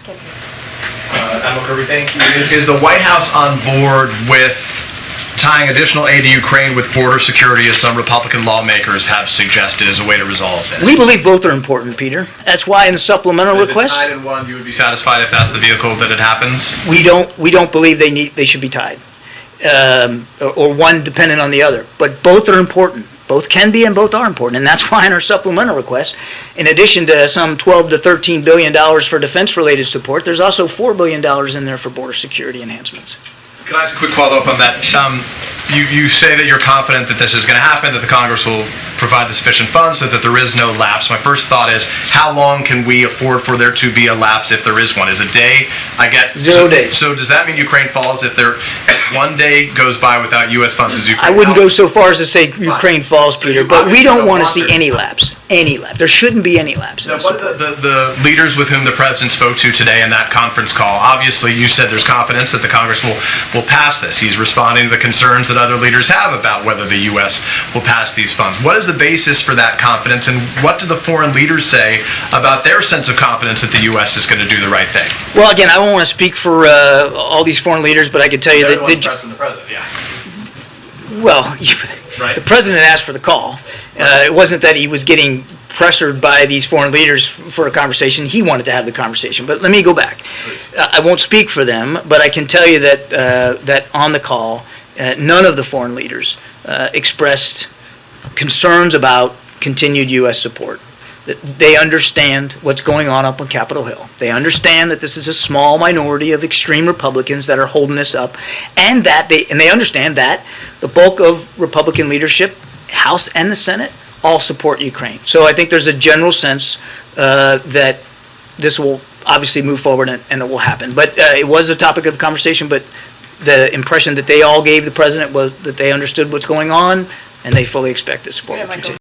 Admiral Kirby, thank you. Is the White House on board with tying additional aid to Ukraine with border security, as some Republican lawmakers have suggested, as a way to resolve this? We believe both are important, Peter. That's why in the supplemental If it's request, tied in one, you would be satisfied if that's the vehicle that it happens? we don't believe they should be tied, or one dependent on the other. But both are important. Both can be and both are important, and that's why in our supplemental request, in addition to some $12 to $13 billion for defense-related support, there's also $4 billion in there for border security enhancements. Can I ask a quick follow-up on that? You say that you're confident that this is going to happen, that the Congress will provide the sufficient funds so that there is no lapse. My first thought is, how long can we afford for there to be a lapse if there is one? Is a day? I get 0 days. So does that mean Ukraine falls if there one day goes by without U.S. funds? Is Ukraine I wouldn't out? go so far as to say Ukraine falls, So Peter, you but we obviously don't don't want to want see there- any lapse. Any lapse. There shouldn't be any lapse. Now, what are the leaders with whom the president spoke to today in that conference call? Obviously, you said there's confidence that the Congress will pass this. He's responding to the concerns that other leaders have about whether the U.S. will pass these funds. What is the basis for that confidence, and what do the foreign leaders say about their sense of confidence that the U.S. is going to do the right thing? Well, again, I don't want to speak for all these foreign leaders, but I can tell you that pressing the president, yeah. well, Right. the president asked for the call. It wasn't that he was getting pressured by these foreign leaders for a conversation. He wanted to have the conversation. But let me go back. I won't speak for them, but I can tell you that that on the call, none of the foreign leaders expressed concerns about continued U.S. support. That they understand what's going on up on Capitol Hill. They understand that this is a small minority of extreme Republicans that are holding this up, and they understand that the bulk of Republican leadership, House and the Senate, all support Ukraine. So I think there's a general sense that this will obviously move forward and it will happen. But it was a topic of conversation, but the impression that they all gave the president was that they understood what's going on and they fully expect this support will continue.